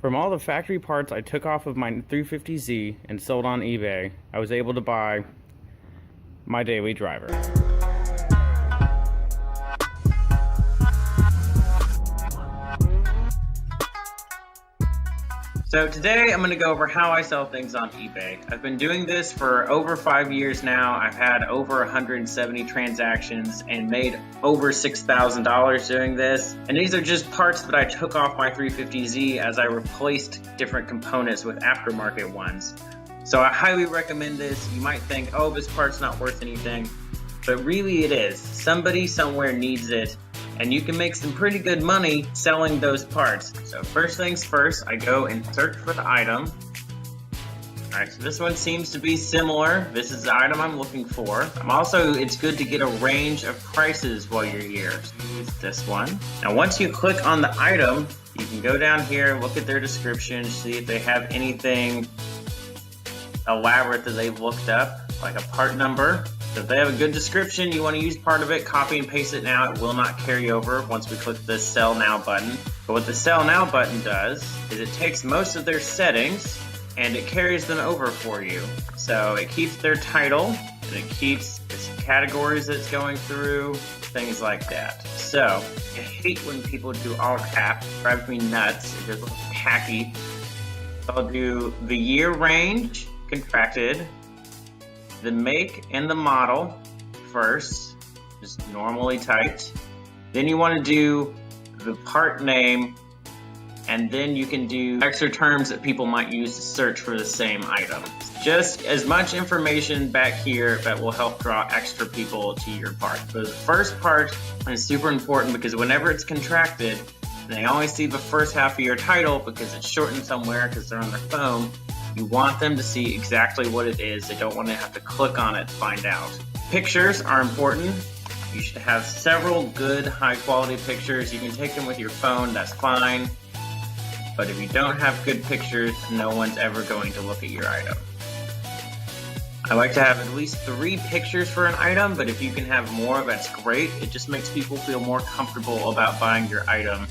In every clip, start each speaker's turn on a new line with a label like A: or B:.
A: From all the factory parts I took off of my 350Z and sold on eBay, I was able to buy my daily driver. So today I'm going to go over how I sell things on eBay. I've been doing this for over 5 years now. I've had over 170 transactions and made over $6,000 doing this. And these are just parts that I took off my 350Z as I replaced different components with aftermarket ones. So I highly recommend this. You might think, oh, this part's not worth anything, but really it is. Somebody somewhere needs it. And you can make some pretty good money selling those parts. So first things first, I go and search for the item. All right, so this one seems to be similar. This is the item I'm looking for. It's good to get a range of prices while you're here. So use this one. Now once you click on the item, you can go down here and look at their description, see if they have anything elaborate that they've looked up, like a part number. So if they have a good description, you want to use part of it, copy and paste it now. It will not carry over once we click the Sell Now button. But what the Sell Now button does is it takes most of their settings and it carries them over for you. So it keeps their title and it keeps its categories that it's going through, things like that. So I hate when people do all caps, it drives me nuts. It just looks tacky. So I'll do the year range, contracted, the make and the model first, just normally typed. Then you want to do the part name, and then you can do extra terms that people might use to search for the same item. Just as much information back here that will help draw extra people to your part. So the first part is super important because whenever it's contracted, they only see the first half of your title because it's shortened somewhere because they're on their phone. You want them to see exactly what it is. They don't want to have to click on it to find out. Pictures are important. You should have several good high quality pictures. You can take them with your phone, that's fine. But if you don't have good pictures, no one's ever going to look at your item. I like to have at least 3 pictures for an item, but if you can have more, that's great. It just makes people feel more comfortable about buying your item.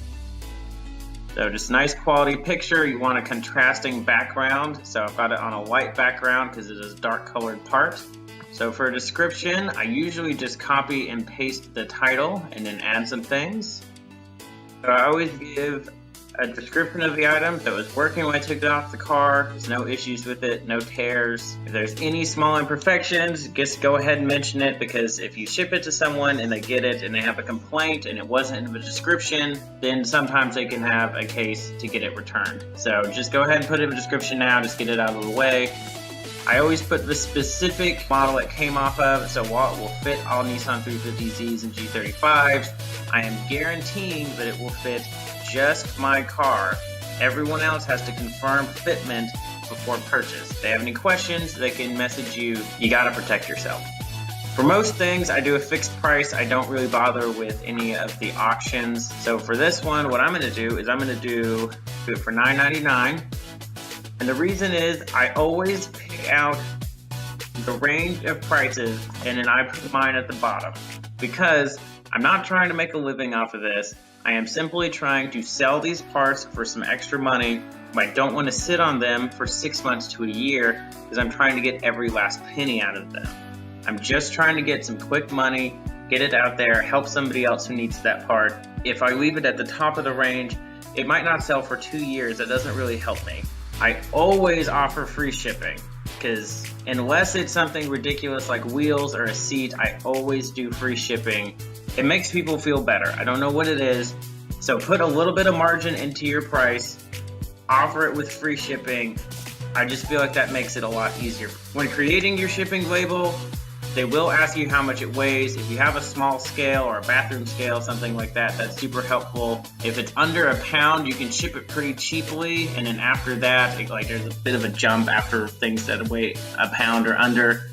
A: So just nice quality picture. You want a contrasting background. So I've got it on a light background because it is a dark colored part. So for a description, I usually just copy and paste the title and then add some things. So I always give a description of the item that was working when I took it off the car. There's no issues with it, no tears. If there's any small imperfections, just go ahead and mention it, because if you ship it to someone and they get it and they have a complaint and it wasn't in the description, then sometimes they can have a case to get it returned. So just go ahead and put it in the description now, just get it out of the way. I always put the specific model it came off of, so while it will fit all Nissan 350Zs and G35s, I am guaranteeing that it will fit just my car. Everyone else has to confirm fitment before purchase. If they have any questions, they can message you. You gotta protect yourself. For most things, I do a fixed price. I don't really bother with any of the auctions. So for this one, what I'm gonna do is I'm gonna do it for $9.99. And the reason is I always pick out the range of prices and then I put mine at the bottom, because I'm not trying to make a living off of this. I am simply trying to sell these parts for some extra money. I don't want to sit on them for 6 months to a year because I'm trying to get every last penny out of them. I'm just trying to get some quick money, get it out there, help somebody else who needs that part. If I leave it at the top of the range, it might not sell for 2 years. That doesn't really help me. I always offer free shipping, because unless it's something ridiculous like wheels or a seat, I always do free shipping. It makes people feel better. I don't know what it is. So put a little bit of margin into your price, offer it with free shipping. I just feel like that makes it a lot easier. When creating your shipping label, they will ask you how much it weighs. If you have a small scale or a bathroom scale, something like that, that's super helpful. If it's under a pound, you can ship it pretty cheaply. And then after that, there's a bit of a jump after things that weigh a pound or under.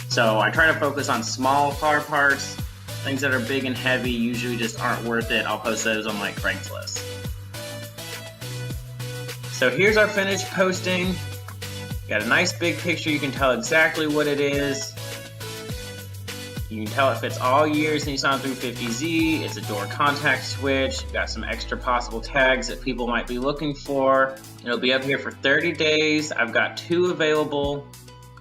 A: So I try to focus on small car parts. Things that are big and heavy usually just aren't worth it. I'll post those on my Craigslist. So here's our finished posting. Got a nice big picture. You can tell exactly what it is. You can tell it fits all years Nissan 350Z. It's a door contact switch. Got some extra possible tags that people might be looking for. It'll be up here for 30 days. I've got 2 available.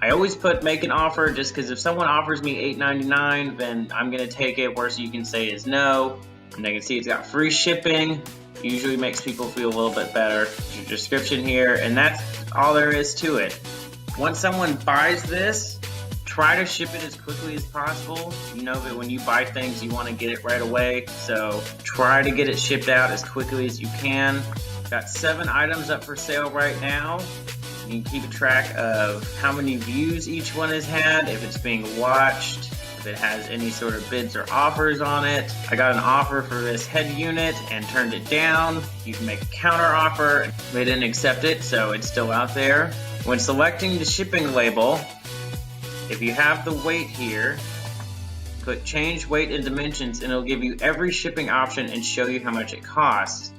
A: I always put make an offer just because if someone offers me $8.99, then I'm gonna take it. Worst you can say is no. And they can see it's got free shipping. Usually makes people feel a little bit better. There's your description here, and that's all there is to it. Once someone buys this, try to ship it as quickly as possible. You know that when you buy things, you want to get it right away. So try to get it shipped out as quickly as you can. Got 7 items up for sale right now. You can keep a track of how many views each one has had, if it's being watched, if it has any sort of bids or offers on it. I got an offer for this head unit and turned it down. You can make a counter offer. They didn't accept it, so it's still out there. When selecting the shipping label, if you have the weight here, put change weight and dimensions and it'll give you every shipping option and show you how much it costs.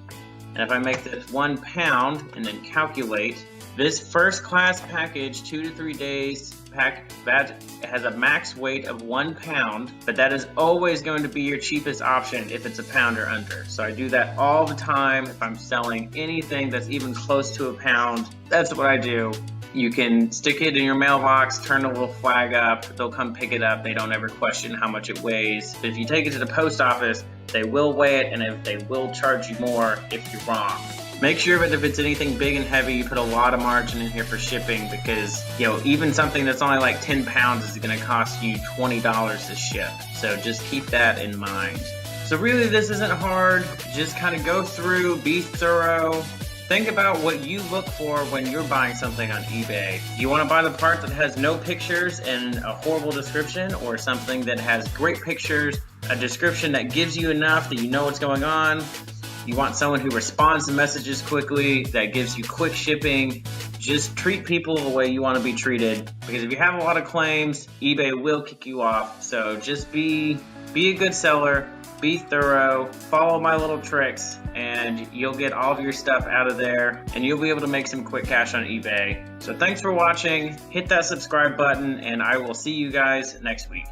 A: And if I make this 1 pound and then calculate, this first class package, 2 to 3 days pack, that has a max weight of 1 pound, but that is always going to be your cheapest option if it's a pound or under. So I do that all the time. If I'm selling anything that's even close to a pound, that's what I do. You can stick it in your mailbox, turn the little flag up, they'll come pick it up. They don't ever question how much it weighs. But if you take it to the post office, they will weigh it and if they will charge you more if you're wrong. Make sure that if it's anything big and heavy, you put a lot of margin in here for shipping because, you know, even something that's only like 10 pounds is gonna cost you $20 to ship. So just keep that in mind. So really this isn't hard. Just kind of go through, be thorough. Think about what you look for when you're buying something on eBay. You want to buy the part that has no pictures and a horrible description, or something that has great pictures, a description that gives you enough that you know what's going on. You want someone who responds to messages quickly, that gives you quick shipping. Just treat people the way you want to be treated, because if you have a lot of claims, eBay will kick you off. So just be a good seller, be thorough, follow my little tricks, and you'll get all of your stuff out of there, and you'll be able to make some quick cash on eBay. So thanks for watching, hit that subscribe button, and I will see you guys next week.